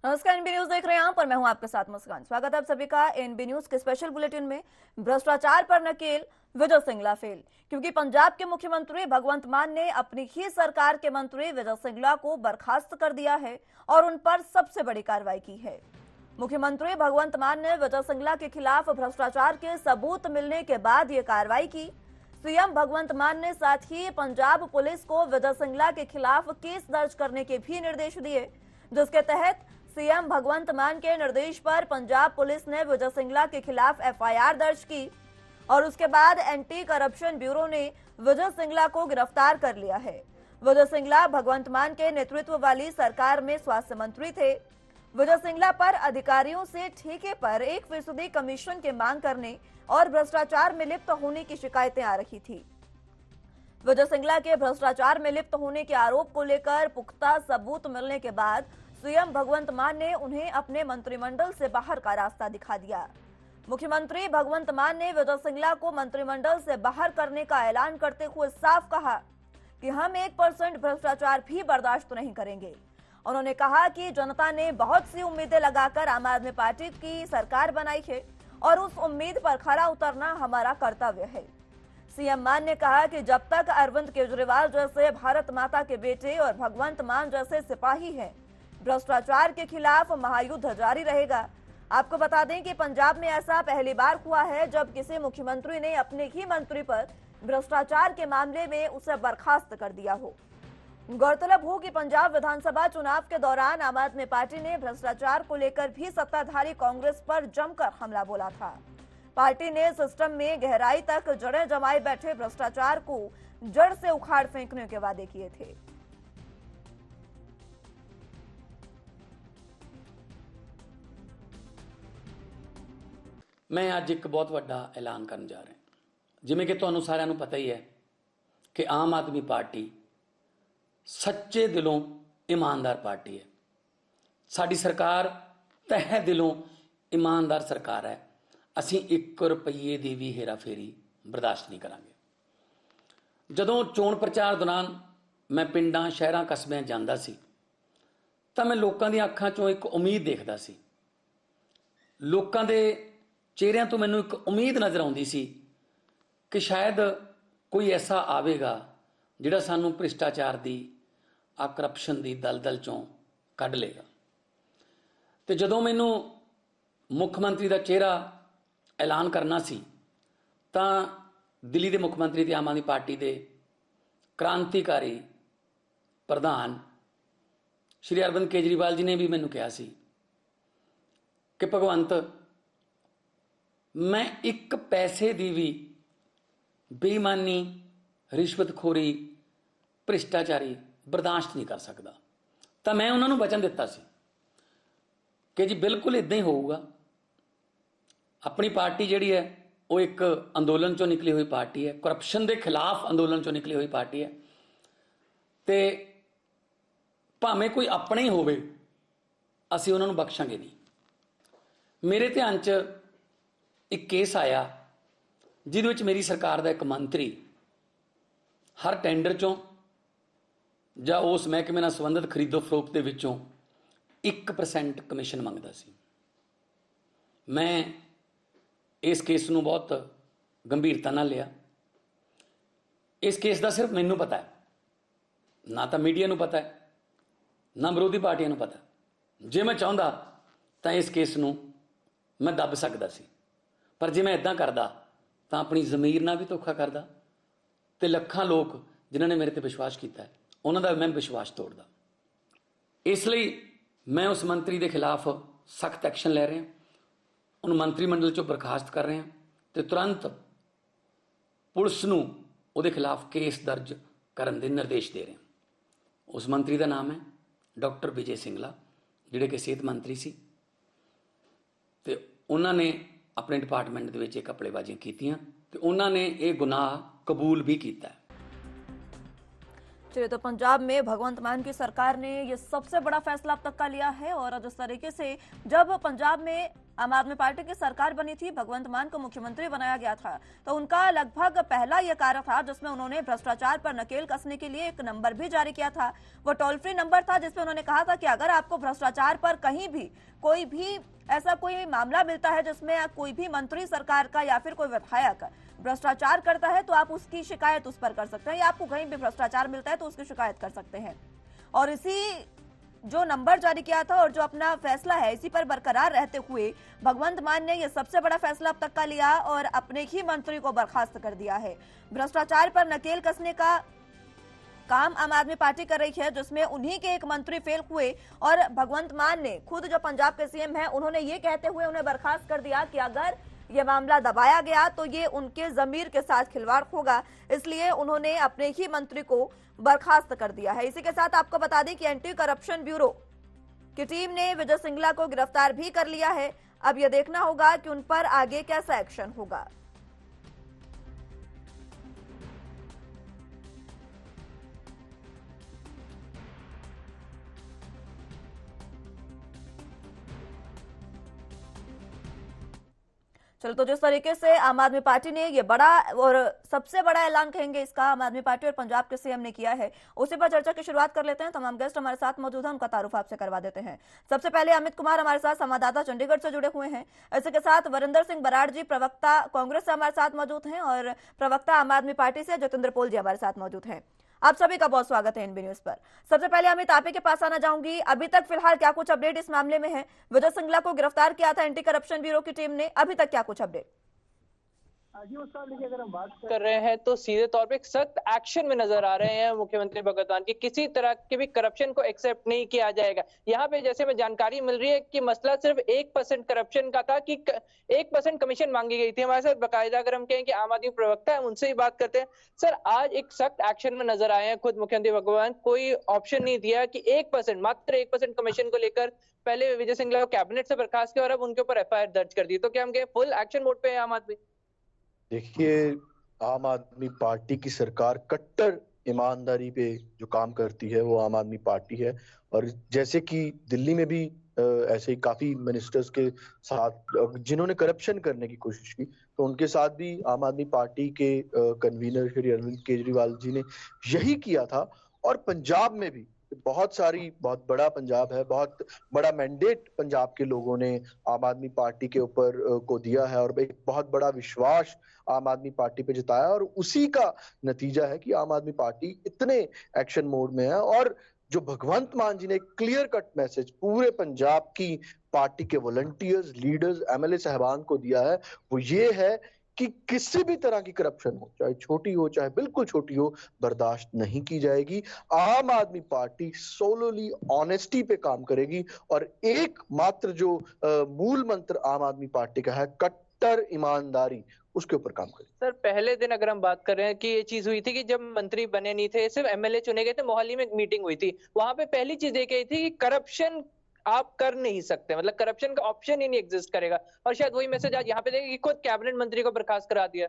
नमस्कार, NB news देख रहे हैं आप और मैं हूं आपके साथ मुस्कान। स्वागत है आप सभी का एनबी न्यूज के स्पेशल बुलेटिन में। भ्रष्टाचार पर नकेल, विजय सिंगला फेल। क्योंकि पंजाब के मुख्यमंत्री भगवंत मान ने अपनी ही सरकार के मंत्री विजय सिंगला को बर्खास्त कर दिया है और उन पर सबसे बड़ी कार्रवाई की है। मुख्यमंत्री भगवंत मान ने विजय सिंगला के खिलाफ भ्रष्टाचार के सबूत मिलने के बाद ये कार्रवाई की। सीएम भगवंत मान ने साथ ही पंजाब पुलिस को विजय सिंगला के खिलाफ केस दर्ज करने के भी निर्देश दिए, जिसके तहत सीएम भगवंत मान के निर्देश पर पंजाब पुलिस ने विजय सिंगला के खिलाफ एफआईआर दर्ज की और उसके बाद एंटी करप्शन ब्यूरो ने विजय सिंगला को गिरफ्तार कर लिया है। विजय सिंगला भगवंत मान के नेतृत्व वाली सरकार में स्वास्थ्य मंत्री थे। विजय सिंगला पर अधिकारियों से ठेके पर 1% कमीशन की मांग करने और भ्रष्टाचार में लिप्त होने की शिकायतें आ रही थी। विजय सिंगला के भ्रष्टाचार में लिप्त होने के आरोप को लेकर पुख्ता सबूत मिलने के बाद सीएम भगवंत मान ने उन्हें अपने मंत्रिमंडल से बाहर का रास्ता दिखा दिया। मुख्यमंत्री भगवंत मान ने विजय सिंगला को मंत्रिमंडल से बाहर करने का ऐलान करते हुए साफ कहा कि हम 1% भ्रष्टाचार भी बर्दाश्त नहीं करेंगे। उन्होंने कहा कि जनता ने बहुत सी उम्मीदें लगाकर आम आदमी पार्टी की सरकार बनाई है और उस उम्मीद पर खरा उतरना हमारा कर्तव्य है। सीएम मान ने कहा कि जब तक अरविंद केजरीवाल जैसे भारत माता के बेटे और भगवंत मान जैसे सिपाही हैं, भ्रष्टाचार के खिलाफ महायुद्ध जारी रहेगा। आपको बता दें कि पंजाब में ऐसा पहली बार हुआ है जब किसी मुख्यमंत्री ने अपने ही मंत्री पर भ्रष्टाचार के मामले में उसे बर्खास्त कर दिया हो। गौरतलब हो कि पंजाब विधानसभा चुनाव के दौरान आम आदमी पार्टी ने भ्रष्टाचार को लेकर भी सत्ताधारी कांग्रेस पर जमकर हमला बोला था। पार्टी ने सिस्टम में गहराई तक जड़ें जमाए बैठे भ्रष्टाचार को जड़ से उखाड़ फेंकने के वादे किए थे। मैं अज एक बहुत वड्डा ऐलान करन जा रहा, जिवें कि तुहानूं सारिआं नूं पता ही है कि आम आदमी पार्टी सच्चे दिलों ईमानदार पार्टी है। साडी सरकार तह दिलों ईमानदार सरकार है। असीं 1 रुपये की भी हेरा फेरी बर्दाश्त नहीं करांगे। जदों चोण प्रचार दौरान मैं पिंडां शहरां कस्बिਆਂ ਜਾਂਦਾ ਸੀ ਤਾਂ मैं लोकां ਦੀਆਂ ਅੱਖਾਂ 'ਚੋਂ एक उम्मीद देखदा सी। लोकां दे चेहरिਆਂ ਤੋਂ ਮੈਨੂੰ ਇੱਕ ਉਮੀਦ ਨਜ਼ਰ ਆਉਂਦੀ ਸੀ ਕਿ ਸ਼ਾਇਦ ਕੋਈ ਐਸਾ ਆਵੇਗਾ ਜਿਹੜਾ ਸਾਨੂੰ ਭ੍ਰਿਸ਼ਟਾਚਾਰ ਦੀ ਆ ਕਰਪਸ਼ਨ ਦੀ ਦਲਦਲ ਚੋਂ ਕੱਢ ਲੇਗਾ। ਤੇ ਜਦੋਂ ਮੈਨੂੰ ਮੁੱਖ ਮੰਤਰੀ ਦਾ ਚਿਹਰਾ ਐਲਾਨ ਕਰਨਾ ਸੀ ਤਾਂ ਦਿੱਲੀ ਦੇ ਮੁੱਖ ਮੰਤਰੀ ਤੇ ਆਮ ਆਦਮੀ ਪਾਰਟੀ ਦੇ ਕ੍ਰਾਂਤੀਕਾਰੀ ਪ੍ਰਧਾਨ ਸ਼੍ਰੀ ਅਰਵਿੰਦ ਕੇਜਰੀਵਾਲ ਜੀ ਨੇ ਵੀ ਮੈਨੂੰ ਕਿਹਾ ਸੀ ਕਿ ਭਗਵੰਤ, मैं 1 पैसे की भी बेईमानी, रिश्वतखोरी, भ्रिष्टाचारी बर्दाश्त नहीं कर सकता। तो मैं उन्होंने वचन दिता सी कि जी बिल्कुल इदां ही होगा। अपनी पार्टी जिहड़ी है वो एक अंदोलन चों निकली हुई पार्टी है, करप्शन के खिलाफ अंदोलन चों निकली हुई पार्टी है। तो भावें कोई अपने ही होवे, असीं उन्होंने बख्शांगे नहीं। मेरे ध्यान च एक केस आया जिहदे विच मेरी सरकार का एक मंत्री हर टेंडर चों जां उस महकमे नाल संबंधित खरीदो फरोख्त दे विचों 1% कमीशन मंगदा सी। मैं इस केस नूं बहुत गंभीरता नाल लिया। इस केस का सिर्फ मैनूं पता है, ना तो मीडिया नूं पता है, ना विरोधी पार्टियां नूं पता। जे मैं चाहुंदा तां इस केस नूं मैं दब सकदा सी, पर जे मैं इदां करदा तां अपनी ज़मीर नाल भी धोखा करदा ते लखां लोग जिन्हां ने मेरे ते विश्वास किया है उन्हां दा मैं विश्वास तोड़दा। इसलिए मैं उस मंत्री के खिलाफ सख्त एक्शन लै रहा, उन्होंने मंत्रिमंडल चों बर्खास्त कर रहे हैं तो तुरंत पुलिस नूं उहदे खिलाफ केस दर्ज करन दे निर्देश दे रहे हैं। उस मंत्री का नाम है डॉक्टर विजय सिंगला, जिहड़े कि सेहत मंत्री सी ते उन्होंने अपने डिपार्टमेंट दे विच इह घपलेबाजियां कीतियां ते उन्होंने ये गुनाह कबूल भी किया। चलिए, तो पंजाब में भगवंत मान की सरकार ने ये सबसे बड़ा फैसला अब तक का लिया है। और जिस तरीके से जब पंजाब में आम आदमी पार्टी की सरकार बनी थी, भगवंत मान को मुख्यमंत्री बनाया गया था, तो उनका लगभग पहला यह कार्य था जिसमें उन्होंने भ्रष्टाचार पर नकेल कसने के लिए एक नंबर भी जारी किया था। वो टोल फ्री नंबर था जिसमें उन्होंने कहा था कि अगर आपको भ्रष्टाचार पर कहीं भी कोई भी ऐसा कोई मामला मिलता है जिसमें कोई भी मंत्री सरकार का या फिर कोई विधायक भ्रष्टाचार करता है, तो आप उसकी शिकायत उस पर कर सकते हैं, या आपको कहीं भी भ्रष्टाचार मिलता है तो उसकी शिकायत कर सकते हैं। और इसी जो नंबर जारी किया था और जो अपना फैसला है, इसी पर बरकरार रहते हुए भगवंत मान ने यह सबसे बड़ा फैसला अब तक का लिया और अपने ही मंत्री को बर्खास्त कर दिया है। भ्रष्टाचार पर नकेल कसने का काम आम आदमी पार्टी कर रही है, जिसमें उन्हीं के एक मंत्री फेल हुए और भगवंत मान ने खुद जो पंजाब के सीएम हैं, उन्होंने ये कहते हुए उन्हें बर्खास्त कर दिया कि अगर ये मामला दबाया गया तो ये उनके जमीर के साथ खिलवाड़ होगा, इसलिए उन्होंने अपने ही मंत्री को बर्खास्त कर दिया है। इसी के साथ आपको बता दें कि एंटी करप्शन ब्यूरो की टीम ने विजय सिंगला को गिरफ्तार भी कर लिया है। अब यह देखना होगा कि उन पर आगे कैसा एक्शन होगा। चलो, तो जिस तरीके से आम आदमी पार्टी ने ये बड़ा और सबसे बड़ा ऐलान कहेंगे इसका आम आदमी पार्टी और पंजाब के सीएम ने किया है, उसी पर चर्चा की शुरुआत कर लेते हैं। तमाम गेस्ट हमारे साथ मौजूद हैं, उनका तारुफ आपसे करवा देते हैं। सबसे पहले अमित कुमार हमारे साथ संवाददाता चंडीगढ़ से जुड़े हुए हैं। इसी के साथ वरिंदर सिंह बराड़ जी प्रवक्ता कांग्रेस से हमारे साथ मौजूद हैं और प्रवक्ता आम आदमी पार्टी से जतेंद्र पोल जी हमारे साथ मौजूद हैं। आप सभी का बहुत स्वागत है एनबी न्यूज पर। सबसे पहले अमित, आप ही के पास आना चाहूंगी, अभी तक फिलहाल क्या कुछ अपडेट इस मामले में है? विजय सिंगला को गिरफ्तार किया था एंटी करप्शन ब्यूरो की टीम ने, अभी तक क्या कुछ अपडेट? जी उस साल देखिए, अगर हम बात कर रहे हैं तो सीधे तौर पे एक सख्त एक्शन में नजर आ रहे हैं मुख्यमंत्री भगवंत मान की। किसी तरह के भी करप्शन को एक्सेप्ट नहीं किया जाएगा। यहाँ पे जैसे में जानकारी मिल रही है कि मसला सिर्फ 1% करप्शन का था, कि 1% कमीशन मांगी गई थी। हमारे साथ बाकायदा अगर हम कहें कि आम आदमी प्रवक्ता है, उनसे ही बात करते हैं। सर, आज एक सख्त एक्शन में नजर आए हैं खुद मुख्यमंत्री भगवंत। कोई ऑप्शन नहीं दिया कि 1%, मात्र 1% कमीशन को लेकर पहले विजय सिंगला को कैबिनेट से बर्खास्त किया और अब उनके ऊपर FIR दर्ज कर दी। तो क्या हम कहें फुल एक्शन मोड पे है आम आदमी? देखिए, आम आदमी पार्टी की सरकार कट्टर ईमानदारी पे जो काम करती है वो आम आदमी पार्टी है। और जैसे कि दिल्ली में भी ऐसे ही काफी मिनिस्टर्स के साथ जिन्होंने करप्शन करने की कोशिश की, तो उनके साथ भी आम आदमी पार्टी के कन्वीनर श्री अरविंद केजरीवाल जी ने यही किया था। और पंजाब में भी बहुत बड़ा पंजाब है, बहुत बड़ा मैंडेट पंजाब के लोगों ने आम आदमी पार्टी के ऊपर को दिया है और एक बहुत बड़ा विश्वास आम आदमी पार्टी पे जताया, और उसी का नतीजा है कि आम आदमी पार्टी इतने एक्शन मोड में है। और जो भगवंत मान जी ने क्लियर कट मैसेज पूरे पंजाब की पार्टी के वॉलंटियर्स, लीडर्स, MLA साहबान को दिया है, वो ये है कि किसी भी तरह की करप्शन हो, चाहे छोटी हो चाहे बिल्कुल छोटी हो, बर्दाश्त नहीं की जाएगी। आम आदमी पार्टी सोलोली ऑनेस्टी पे काम करेगी और एकमात्र जो मूल मंत्र आम आदमी पार्टी का है, कट्टर ईमानदारी, उसके ऊपर काम करेगी। सर, पहले दिन अगर हम बात कर रहे हैं कि ये चीज हुई थी कि जब मंत्री बने नहीं थे, सिर्फ MLA चुने गए थे, मोहाली में एक मीटिंग हुई थी, वहां पे पहली चीज ये कही थी कि करप्शन आप कर नहीं सकते, मतलब करप्शन का ऑप्शन ही नहीं एग्जिस्ट करेगा। और शायद वही मैसेज आज यहाँ पे देखें कि खुद कैबिनेट मंत्री को बर्खास्त करा दिया।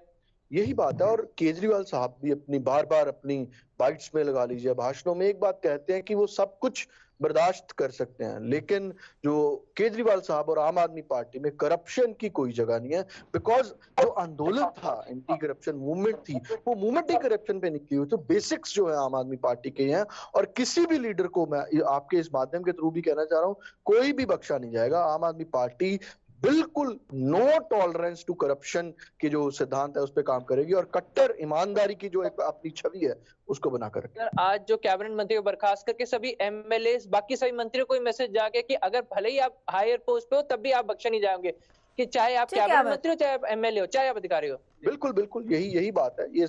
यही बात है। और केजरीवाल साहब भी अपनी बार बार अपनी बाइट्स में लगा लीजिए, भाषणों में एक बात कहते हैं कि वो सब कुछ बर्दाश्त कर सकते हैं, लेकिन जो केजरीवाल साहब और आम आदमी पार्टी में करप्शन की कोई जगह नहीं है। बिकॉज जो आंदोलन था, एंटी करप्शन मूवमेंट थी, वो मूवमेंट ही करप्शन पे निकली हुई। तो बेसिक्स जो है आम आदमी पार्टी के हैं, और किसी भी लीडर को मैं आपके इस माध्यम के थ्रू भी कहना चाह रहा हूँ, कोई भी बख्शा नहीं जाएगा। आम आदमी पार्टी बिल्कुल नो टॉलरेंस टू करप्शन के जो सिद्धांत है उस पर काम करेगी और कट्टर ईमानदारी की जो एक अपनी छवि है उसको बनाकर रखेगी। आज जो कैबिनेट मंत्री को बर्खास्त करके सभी MLA, बाकी सभी मंत्रियों को मैसेज जाके कि अगर भले ही आप हायर पोस्ट पे हो तब भी आप बख्शे नहीं जाओगे, कि चाहे आप कैबिनेट मंत्री हो, चाहे आप MLA हो, चाहे आप अधिकारी हो। बिल्कुल बिल्कुल यही बात है। ये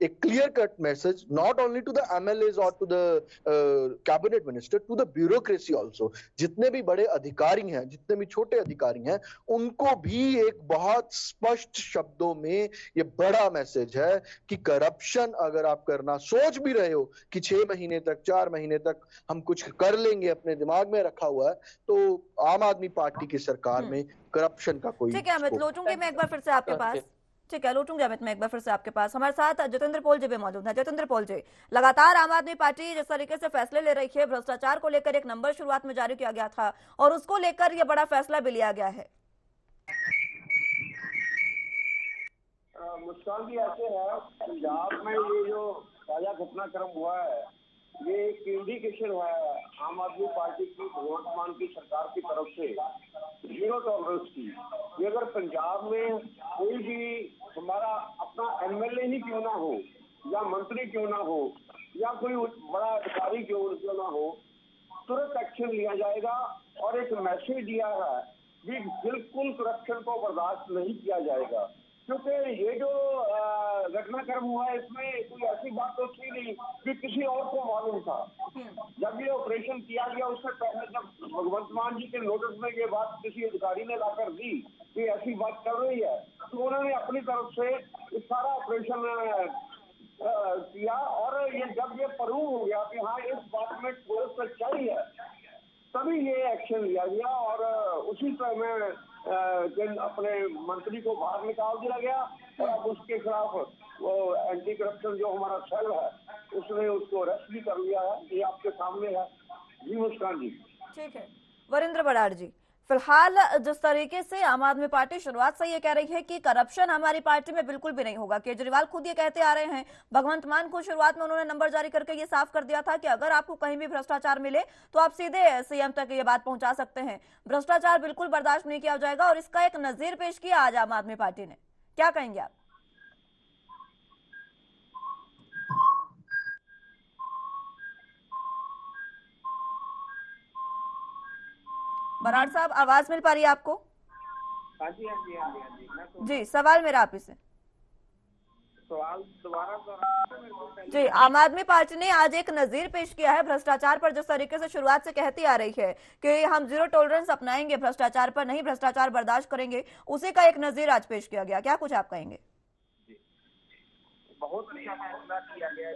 एक clear cut message not only to the MLAs और to the cabinet minister, to the bureaucracy also. जितने भी बड़े अधिकारी हैं, जितने भी छोटे अधिकारी हैं, उनको भी एक बहुत स्पष्ट शब्दों में ये बड़ा मैसेज है कि करप्शन अगर आप करना सोच भी रहे हो कि 6 महीने तक, 4 महीने तक हम कुछ कर लेंगे, अपने दिमाग में रखा हुआ है, तो आम आदमी पार्टी की सरकार में करप्शन का कोई ठीक है अमित, लौटूंगी मैं एक बार फिर से आपके पास। ठीक है, लौटूंगी अमित मैं एक बार फिर से आपके पास। हमारे साथ जितेंद्र पॉल जी भी मौजूद हैं। जितेंद्र पॉल जी, लगातार आम आदमी पार्टी जिस तरीके से फैसले ले रही है, भ्रष्टाचार को लेकर एक नंबर शुरुआत में जारी किया गया था और उसको लेकर यह बड़ा फैसला भी लिया गया है। मुस्कान जी, ऐसे है पंजाब में ये जो ताजा घटनाक्रम हुआ है, ये एक इंडिकेशन है आम आदमी पार्टी की, भगवंत मान की सरकार की तरफ से जीरो टॉलरेंस की। ये अगर पंजाब में कोई भी हमारा अपना एमएलए ही क्यों ना हो, या मंत्री क्यों ना हो, या कोई बड़ा अधिकारी क्यों ना हो, तुरंत एक्शन लिया जाएगा। और एक मैसेज दिया है कि बिल्कुल करप्शन को बर्दाश्त नहीं किया जाएगा, क्योंकि ये जो घटनाक्रम हुआ है इसमें कोई ऐसी बात तो थी नहीं कि किसी और को मालूम था। जब ये ऑपरेशन किया गया उससे पहले जब भगवंत मान जी के नोटिस में ये बात किसी अधिकारी ने लाकर दी कि ऐसी बात कर रही है, तो उन्होंने अपनी तरफ से इस सारा ऑपरेशन किया। और ये जब ये प्रूव हो गया कि हाँ इस बात में ठोस सच्चाई है, तभी ये एक्शन लिया गया। और उसी समय अपने मंत्री को बाहर निकाल दिया गया और अब उसके खिलाफ वो एंटी करप्शन जो हमारा सेल है उसने उसको अरेस्ट भी कर लिया है। ये आपके सामने है जी मुस्कान जी। ठीक है वरिंद्र बराड़ जी, फिलहाल जिस तरीके से आम आदमी पार्टी शुरुआत से ये कह रही है कि करप्शन हमारी पार्टी में बिल्कुल भी नहीं होगा, केजरीवाल खुद ये कहते आ रहे हैं, भगवंत मान को शुरुआत में उन्होंने नंबर जारी करके ये साफ कर दिया था कि अगर आपको कहीं भी भ्रष्टाचार मिले तो आप सीधे सीएम तक ये बात पहुंचा सकते हैं, भ्रष्टाचार बिल्कुल बर्दाश्त नहीं किया जाएगा। और इसका एक नजीर पेश किया आज आम आदमी पार्टी ने, क्या कहेंगे आप? बराड़ साहब, आवाज मिल पा रही है आपको? हाँ जी हाँ जी हाँ जी हाँ जी। जी, सवाल मेरा आप से। सवाल दोबारा जी, आम आदमी पार्टी ने आज एक नजीर पेश किया है भ्रष्टाचार पर, जिस तरीके से शुरुआत से कहती आ रही है कि हम जीरो टॉलरेंस अपनाएंगे भ्रष्टाचार पर, नहीं भ्रष्टाचार बर्दाश्त करेंगे, उसी का एक नजीर आज पेश किया गया। क्या कुछ आप कहेंगे? बहुत अच्छा फैसला किया गया है,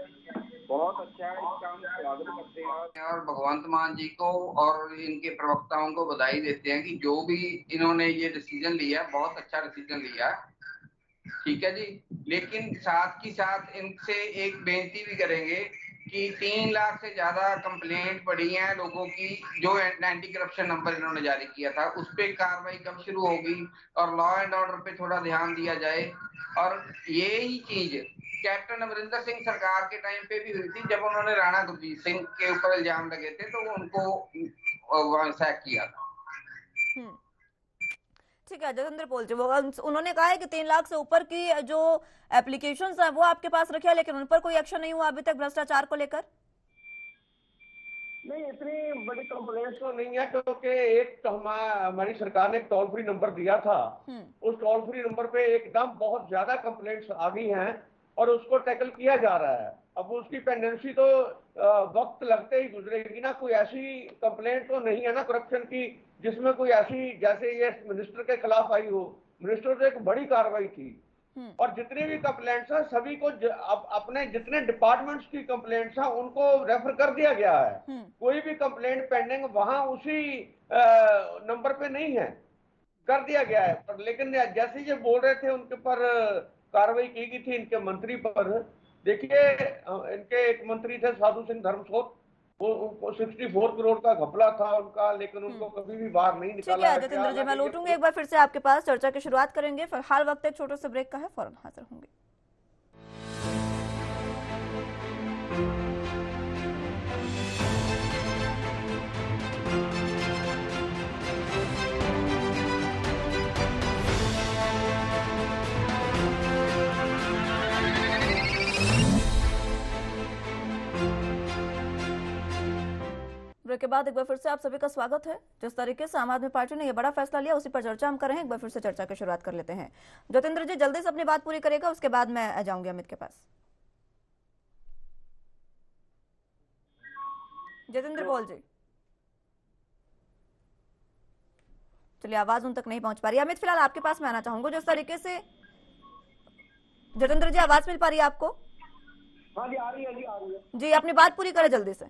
बहुत अच्छा है, इसका हम स्वागत करते हैं और भगवंत मान जी को और इनके प्रवक्ताओं को बधाई देते हैं कि जो भी इन्होंने ये डिसीजन लिया, बहुत अच्छा डिसीजन लिया, ठीक है जी। लेकिन साथ ही साथ इनसे एक बेनती भी करेंगे कि 3 लाख से ज्यादा कंप्लेंट पड़ी हैं लोगों की, जो एंटी करप्शन नंबर इन्होंने जारी किया था उस पर कार्रवाई कब शुरू होगी और लॉ एंड ऑर्डर पे थोड़ा ध्यान दिया जाए। और यही चीज कैप्टन अमरिंदर सिंह सरकार के टाइम पे भी हुई थी, जब उन्होंने राणा गुरजीत सिंह के ऊपर इल्जाम लगे थे तो उनको सैक किया था। ठीक है जितेंद्र पॉल जी, उन्होंने कहा है कि 3 लाख से ऊपर की जो एप्लीकेशंस हैं वो आपके पास रखे हैं, लेकिन उन पर कोई एक्शन नहीं हुआ अभी तक भ्रष्टाचार को लेकर। नहीं, इतनी बड़ी कंप्लेंट्स तो नहीं है, क्योंकि एक तो हमारी सरकार ने एक टोल फ्री नंबर दिया था, उस टोल फ्री नंबर पे एकदम बहुत ज्यादा कंप्लेंट्स आ गई हैं और उसको टैकल किया जा रहा है। अब उसकी पेंडेंसी तो वक्त लगते ही गुजरेगी ना। कोई ऐसी कंप्लेंट तो नहीं है ना करप्शन की जिसमें कोई ऐसी, जैसे ये मिनिस्टर के खिलाफ आई हो, मिनिस्टर तो एक बड़ी कार्रवाई थी। और जितनी भी कंप्लेंट्स हैं सभी को अपने जितने डिपार्टमेंट्स की कंप्लेंट्स हैं उनको रेफर कर दिया गया है। कोई भी कंप्लेंट पेंडिंग वहां उसी नंबर पे नहीं है, कर दिया गया है। पर लेकिन जैसे ये बोल रहे थे उनके पर कार्रवाई की गई थी, इनके मंत्री पर। देखिए, इनके एक मंत्री थे साधु सिंह धर्मसोत, वो उनको 64 करोड़ का घपला था उनका, लेकिन उनको कभी भी बाहर नहीं निकाला। ठीक है जितेंद्र जी, मैं लौटूंगी एक बार फिर से आपके पास, चर्चा की शुरुआत करेंगे। फिलहाल वक्त एक छोटे से ब्रेक का है, फौरन हाजिर होंगे। ब्रेक के बाद एक बार फिर से आप सभी का स्वागत है। जिस तरीके से आम आदमी पार्टी ने यह बड़ा फैसला लिया उसी पर चर्चा हम कर रहे हैं। एक बार फिर से चर्चा की शुरुआत कर लेते हैं। जितेंद्र जी जल्दी से अपनी बात पूरी करेगा, उसके बाद मैं आ जाऊंगी अमित के पास। जितेंद्र पॉल जी, चलिए आवाज उन तक नहीं पहुंच पा रही। अमित फिलहाल आपके पास मैं आना चाहूंगा। जिस तरीके से जितेंद्र जी आवाज मिल पा रही है आपको? हाँ जी, आ रही है जी, आ रही है जी, अपनी बात पूरी करें जल्दी से।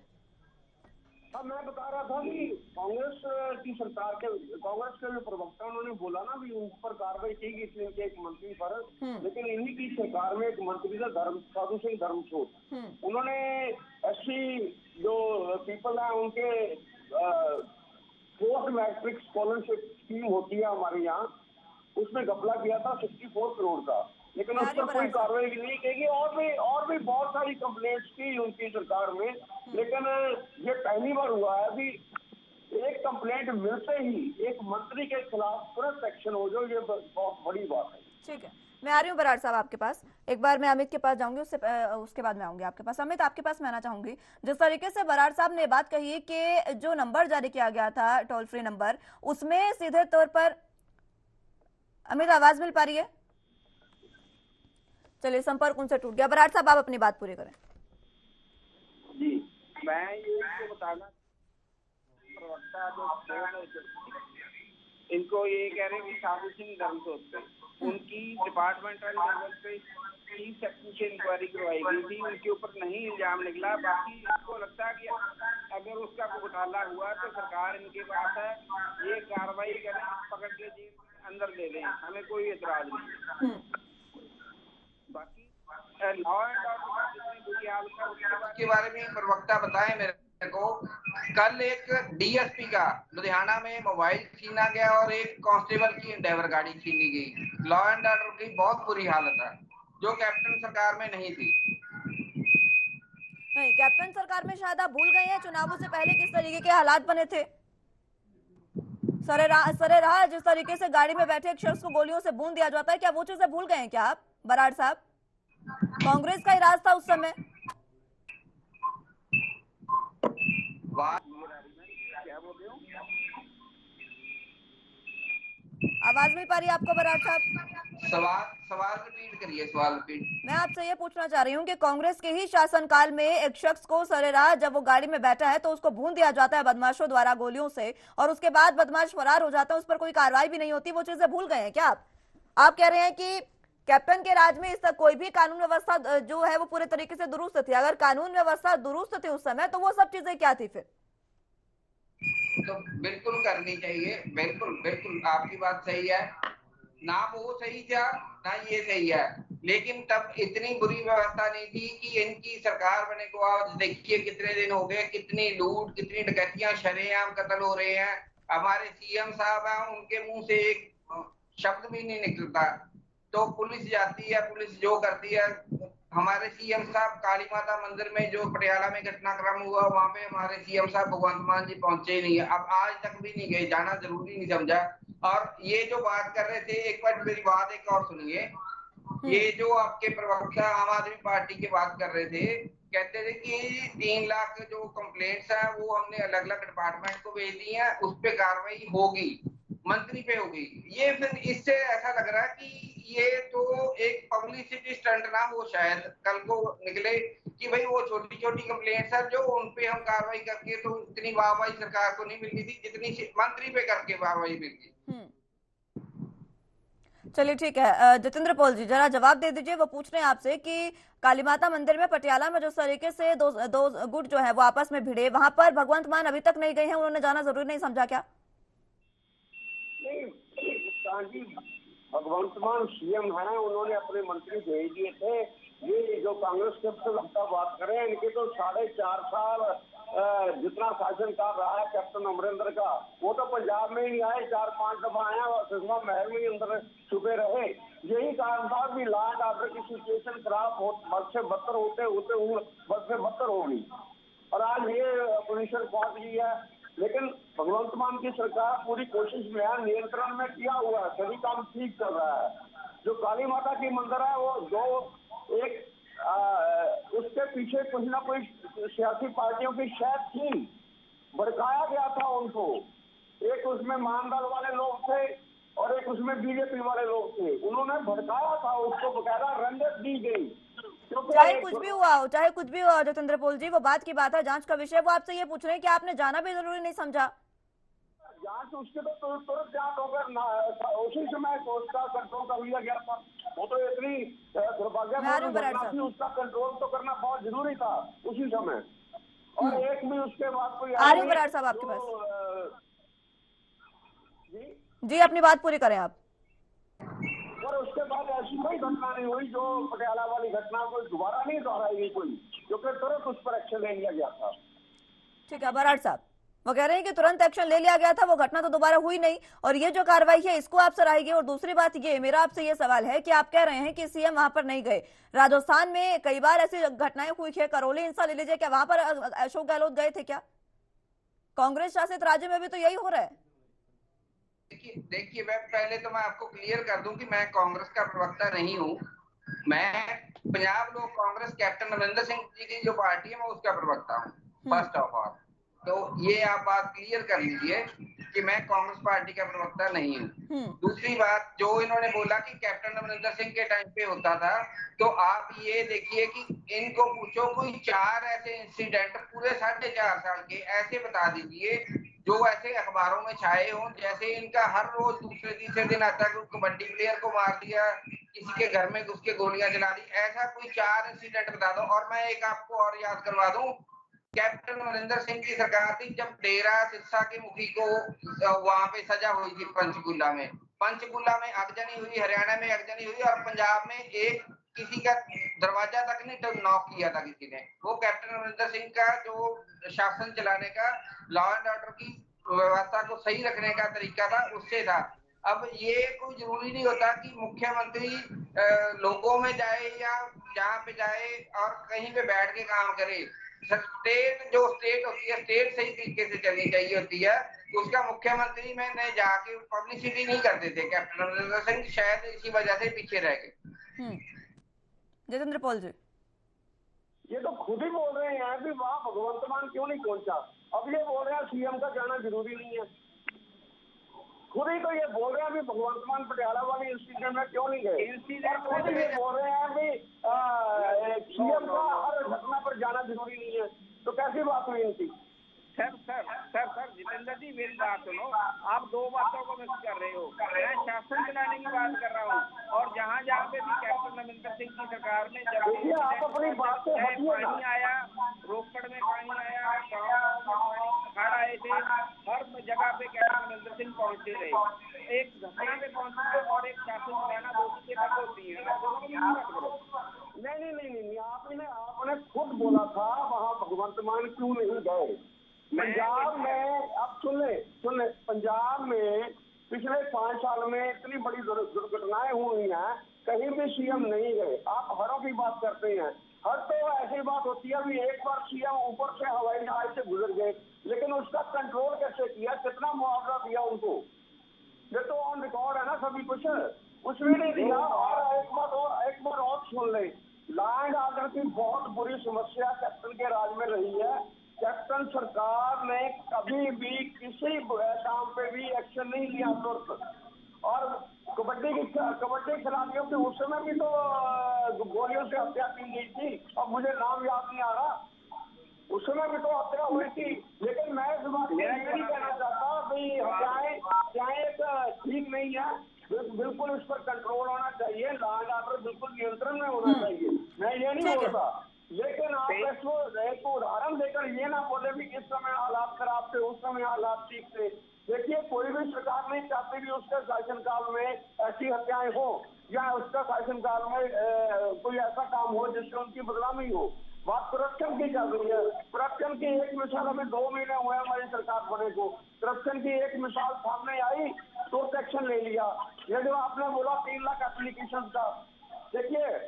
हाँ, मैं बता रहा था कि कांग्रेस की सरकार के कांग्रेस के जो प्रवक्ता उन्होंने बोला ना भी उन पर कार्रवाई की गई थी इनके एक मंत्री पर, लेकिन इन्हीं की सरकार में एक मंत्री था साधु सिंह धर्मसोत। उन्होंने ऐसी जो पीपल है उनके पोस्ट मैट्रिक स्कॉलरशिप स्कीम होती है हमारे यहाँ, उसमें घपला किया था 64 करोड़ का, लेकिन उस पर कोई कार्रवाई नहीं की। और भी बहुत सारी कंप्लेंट्स की उनकी सरकार में, लेकिन ये पहली बार हुआ है अभी एक कंप्लेंट मिलते ही एक मंत्री के खिलाफ तुरंत एक्शन हो जाए, ये बहुत बड़ी बात है। ठीक है, मैं आ रही हूँ बराड़ साहब आपके पास। एक बार मैं अमित के पास जाऊंगी, उसके बाद मैं आऊंगी आपके पास। अमित, आपके पास मैं आना चाहूंगी। जिस तरीके से बराड़ साहब ने बात कही है कि जो नंबर जारी किया गया था टोल फ्री नंबर, उसमें सीधे तौर पर, अमित आवाज मिल पा रही है? चलिए, संपर्क उनसे टूट गया। बराड़ साहब, आप अपनी बात पूरी करें। जी, मैं ये बताना प्रवक्ता जो इनको ये कह रहे हैं कि साधु सिंह धर्मसोत पे उनकी डिपार्टमेंटल लेवल पे चीफ सेक्रेटरी से इंक्वायरी करवाई गई थी, उनके ऊपर नहीं इल्जाम निकला। बाकी इनको लगता है कि अगर उसका कोई घोटाला हुआ तो सरकार इनके पास है, ये कार्रवाई करें, पकड़ के जेल अंदर ले लें, हमें कोई एतराज नहीं। बाकी लॉ एंड ऑर्डर जितनी बुरी हालत है उसके बारे में प्रवक्ता बताए मेरे को। कल एक डीएसपी का लुधियाना में मोबाइल छीना गया और एक कांस्टेबल की एंडेवर गाड़ी छीनी गई। लॉ एंड ऑर्डर की बहुत बुरी हालत है, जो कैप्टन सरकार में नहीं थी। नहीं, कैप्टन सरकार में शायद आप भूल गए हैं चुनावों से पहले किस तरीके के हालात बने थे। सरेराह जिस तरीके से गाड़ी में बैठे एक शख्स को गोलियों से भून दिया जाता है, क्या वो चीजें भूल गए हैं क्या आप बराड़ साहब? कांग्रेस का ही राज था उस समय। क्या बोल रहे हो? आवाज मिल पा रही है आपको बराड़ साहब? सवाल रिपीट करिए, सवाल रिपीट। मैं आपसे ये पूछना चाह रही हूँ कि कांग्रेस के ही शासनकाल में एक शख्स को सरेराह जब वो गाड़ी में बैठा है तो उसको भून दिया जाता है बदमाशों द्वारा गोलियों से, और उसके बाद बदमाश फरार हो जाता है, उस पर कोई कार्रवाई भी नहीं होती। वो चीजें भूल गए हैं क्या आप? आप कह रहे हैं कि कैप्टन के राज में इस तक कोई भी कानून व्यवस्था जो है वो पूरे तरीके से दुरुस्त थी। अगर कानून व्यवस्था दुरुस्त थी उस समय, तो वो सब चीजें क्या थी फिर? तो बिल्कुल करनी चाहिए, बिल्कुल आपकी बात सही है। ना वो सही था ना ये सही है, लेकिन तब इतनी बुरी व्यवस्था नहीं थी कि इनकी सरकार बने को आज देखिए कितने दिन हो गए, कितनी लूट, कितनी डकैतियां, शरेआम कत्ल हो रहे हैं। हमारे सीएम साहब हैं, उनके मुंह से एक शब्द भी नहीं निकलता, तो पुलिस जाती है, पुलिस जो करती है। हमारे सीएम साहब काली माता मंदिर में जो पटियाला में घटनाक्रम हुआ, वहां पे हमारे सीएम साहब भगवंत मान जी पहुंचे ही नहीं, अब आज तक भी नहीं गए, जाना जरूरी नहीं समझा। और ये जो बात कर रहे थे, एक बार मेरी बात एक और सुनिए। ये जो आपके प्रवक्ता आम आदमी पार्टी की बात कर रहे थे, कहते थे कि 3 लाख जो कंप्लेंट्स हैं वो हमने अलग अलग डिपार्टमेंट को भेज दी है, उस पर कार्रवाई होगी, मंत्री पे होगी। ये फिर इससे ऐसा लग रहा है कि ये तो एक पब्लिसिटी स्टंट ना हो, शायद कल को निकले कि भाई वो छोटी छोटी कंप्लेंट्स है जो उन पे हम कार्रवाई करके, तो इतनी वाहवाही सरकार को नहीं मिलती थी जितनी मंत्री पे करके वाहवाही मिलती। चलिए ठीक है, जितेंद्र पॉल जी जरा जवाब दे दीजिए। वो पूछ रहे हैं आपसे कि काली माता मंदिर में पटियाला में जो तरीके से दो गुट जो है वो आपस में भिड़े, वहां पर भगवंत मान अभी तक नहीं गए हैं, उन्होंने जाना जरूरी नहीं समझा क्या? नहीं, भगवंत मान सीएम है, उन्होंने अपने मंत्री भेज दिए थे। ये जो कांग्रेस के बात करें, इनके तो 4.5 साल जितना शासनकाल रहा है कैप्टन अमरिंदर का, वो तो पंजाब में ही आए, 4-5 दफा आया और सिसवा महल में ही अंदर छुपे रहे। यही कारण था कि लॉ एंड ऑर्डर की सिचुएशन खराब बद से बदतर होते बद से बदतर होगी, और आज ये पोजीशन पहुंच गई है। लेकिन भगवंत मान की सरकार पूरी कोशिश में है, नियंत्रण में किया हुआ है, सभी काम ठीक चल रहा है। जो काली माता की मंदिर है वो जो एक उसके पीछे कुछ ना कोई सियासी पार्टियों की शायद थी, भड़काया गया था उनको। एक उसमें महानदल वाले लोग थे और एक उसमें बीजेपी वाले लोग थे, उन्होंने भड़काया था उसको, बकायदा रंजक दी गई। चाहे कुछ भी हुआ हो, चाहे कुछ भी हुआ हो जितेंद्र पॉल जी, वो बात की बात है, जांच का विषय। वो आपसे ये पूछ रहे हैं कि आपने जाना भी जरूरी नहीं समझा? जांच उसके तो तुरंत जांच होकर उसी समय उसका कंट्रोल कर लिया गया था। वो तो इतनी दुर्भाग्यपूर्ण घटना थी, उसका कंट्रोल तो करना बहुत जरूरी था उसी समय। और एक भी उसके बाद कोई आ रही हूँ बराड़ साहब आपके पास। जी अपनी बात पूरी करें आप। और उसके बाद ऐसी कोई घटना नहीं हुई जो पटियाला वाली घटना को दोबारा नहीं दोहराएगी कोई, क्योंकि तुरंत उस पर एक्शन ले लिया गया था। ठीक है बराड़ साहब, वो कह रहे हैं कि तुरंत एक्शन ले लिया गया था, वो घटना तो दोबारा हुई नहीं और ये जो कार्रवाई है इसको आप सराहेंगे। और दूसरी बात ये, मेरा आपसे ये सवाल है कि आप कह रहे हैं कि सीएम वहां पर नहीं गए, राजस्थान में कई बार ऐसी घटनाएं हुई है, करौली हिंसा ले लीजिए, क्या वहां पर अशोक गहलोत गए थे क्या? कांग्रेस शासित राज्य में भी तो यही हो रहा है। देखिए पहले तो मैं आपको क्लियर कर दूं कि मैं कांग्रेस का प्रवक्ता नहीं हूं। मैं पंजाब लोक कांग्रेस कैप्टन अमरिंदर सिंह जी की जो पार्टी है मैं उसका प्रवक्ता हूं, फर्स्ट ऑफ ऑल। तो ये आप बात क्लियर कर लीजिए कि मैं कांग्रेस पार्टी का प्रवक्ता नहीं हूं। दूसरी बात, जो इन्होंने बोला कि कैप्टन अमरिंदर सिंह के टाइम पे होता था, तो आप ये देखिए कि इनको पूछो कोई 4 ऐसे इंसिडेंट पूरे 4.5 साल के ऐसे बता दीजिए जो ऐसे अखबारों में छाए हों, जैसे इनका हर रोज दूसरे तीसरे दिन आता है, कबड्डी प्लेयर को मार दिया, किसी के घर में घुस के गोलियां चला दी, ऐसा कोई 4 इंसिडेंट बता दो। और मैं एक आपको और याद करवा दूं, कैप्टन अमरिंदर सिंह की सरकार थी जब डेरा सिरसा के मुखी को वहां पे सजा हुई थी पंचकुला में आगजनी हुई, हरियाणा में आगजनी हुई और पंजाब में एक किसी का दरवाजा तक नहीं नॉक किया था किसी ने। वो कैप्टन अमरिंदर सिंह का जो शासन चलाने का, लॉ एंड ऑर्डर की व्यवस्था को सही रखने का तरीका था, उससे था। अब ये कोई जरूरी नहीं होता कि मुख्यमंत्री लोगों में जाए या जहाँ पे जाए और कहीं पे बैठ के काम करे। स्टेट होती है, स्टेट सही तरीके से चलनी चाहिए होती है, उसका मुख्यमंत्री में न जाके पब्लिसिटी नहीं करते थे कैप्टन अमरिंदर सिंह, शायद इसी वजह से पीछे रह गए। जितेंद्र पॉल जी, ये तो खुद ही बोल रहे हैं कि वहाँ भगवंत मान क्यों नहीं पहुंचा। अब ये बोल रहे हैं सीएम का जाना जरूरी नहीं है, खुद ही तो ये बोल रहे हैं कि भगवंत मान पटियाला वाली इंसिडेंट में क्यों नहीं गए। खुद ही ये बोल रहे हैं कि सीएम का हर घटना पर जाना जरूरी नहीं है, तो कैसी बात हुई इनकी? सर जितेंद्र जी मेरी बात सुनो, आप 2 बातों को मिक्स कर रहे हो। मैं शासन चलाने की बात कर रहा हूँ और जहाँ पे भी कैप्टन अमरिंदर सिंह की सरकार ने जब आप अपनी बात से पानी आया, रोपड़ में पानी आया, गाँव में बाढ़ आए थे, हर जगह पे कैप्टन अमरिंदर सिंह पहुंचे रहे। एक घटना पे पहुंचना और एक शासन चलाना दोनों के अलग होती है। नहीं, आपने खुद बोला था वहाँ भगवंत मान क्यों नहीं गए। पंजाब में, अब सुन ले, पंजाब में पिछले 5 साल में इतनी बड़ी दुर्घटनाएं हुई हैं, कहीं भी सीएम नहीं गए। आप हरों की बात करते हैं, हर तो ऐसी बात होती है भी एक बार सीएम ऊपर से हवाई जहाज से गुजर गए, लेकिन उसका कंट्रोल कैसे किया, कितना मुआवजा दिया उनको, ये तो ऑन रिकॉर्ड है ना सभी कुछ, उसमें नहीं दिया। और एक बार और सुन ले, लॉ एंड ऑर्डर की बहुत बुरी समस्या कैप्टन के राज में रही है। कैप्टन सरकार ने कभी भी किसी काम पे भी एक्शन नहीं लिया तुरंत। और कबड्डी खिलाड़ियों के उस समय भी तो गोलियों से हत्या की गई थी, अब मुझे नाम याद नहीं आ रहा, उस समय भी तो हत्या हुई थी। लेकिन मैं इस बात में ये नहीं कहना चाहता भाई हत्याएं ठीक नहीं है, बिल्कुल इस पर कंट्रोल होना चाहिए, लॉ एंड ऑर्डर बिल्कुल नियंत्रण में होना चाहिए, मैं ये नहीं बोलता। लेकिन आप इसको एक उदाहरण देकर ये ना बोले भी इस समय हालात खराब थे, उस समय हालात ठीक थे। देखिए, कोई भी सरकार नहीं चाहती कि उसके शासनकाल में ऐसी हत्याएं हो या उसका शासनकाल में कोई ऐसा काम हो जिससे उनकी बदनामी हो। बात करप्शन की चल रही है, करप्शन की एक मिसाल हमें 2 महीने हुए हमारी सरकार बने को, करप्शन की एक मिसाल सामने आई तो एक्शन ले लिया। ये जो आपने बोला 3 लाख एप्लीकेशन का, देखिए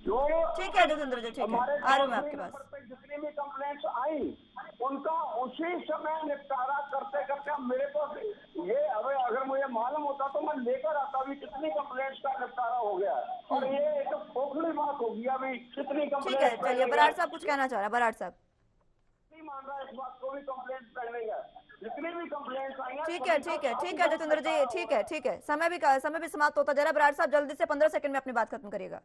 जो ठीक है जितेंद्र जी, ठीक है, आ रहा हूं मैं आपके पास। जितनी भी कंप्लेंट्स आई उनका उसी समय निपटारा करते करते मेरे को ये अगर मुझे मालूम होता तो मैं लेकर आता भी कितनी कंप्लेंट्स का निपटारा हो गया। और ये एक खोखली बात होगी अभी कितनी कंप्लेंट। ठीक है, चलिए बराड़ साहब कुछ कहना चाह रहे हैं। बराड़ साहब नहीं मान रहा इस बात को भी कंप्लेंट करने का, जितनी भी कंप्लेंट्स आई हैं। ठीक है जितेंद्र जी, ठीक है, समय भी समाप्त होता जा रहा है। बराड़ साहब जल्दी से 15 सेकंड में अपनी बात खत्म करिएगा।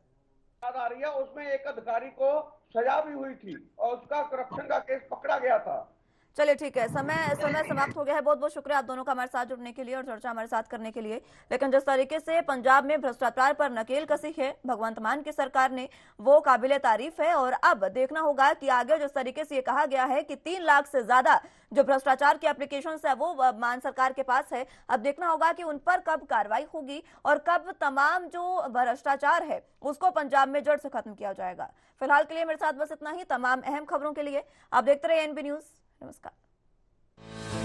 आ रही है, उसमें एक अधिकारी को सजा भी हुई थी और उसका करप्शन का केस पकड़ा गया था। चलिए ठीक है, समय समय समाप्त हो गया है। बहुत बहुत शुक्रिया आप दोनों का हमारे साथ जुड़ने के लिए और चर्चा हमारे साथ करने के लिए। लेकिन जिस तरीके से पंजाब में भ्रष्टाचार पर नकेल कसी है भगवंत मान की सरकार ने, वो काबिले तारीफ है। और अब देखना होगा कि आगे जिस तरीके से ये कहा गया है कि 3 लाख से ज्यादा जो भ्रष्टाचार की एप्लीकेशन है वो मान सरकार के पास है, अब देखना होगा कि उन पर कब कार्रवाई होगी और कब तमाम जो भ्रष्टाचार है उसको पंजाब में जड़ से खत्म किया जाएगा। फिलहाल के लिए मेरे साथ बस इतना ही। तमाम अहम खबरों के लिए आप देखते रहिए एनबी न्यूज। नमस्कार।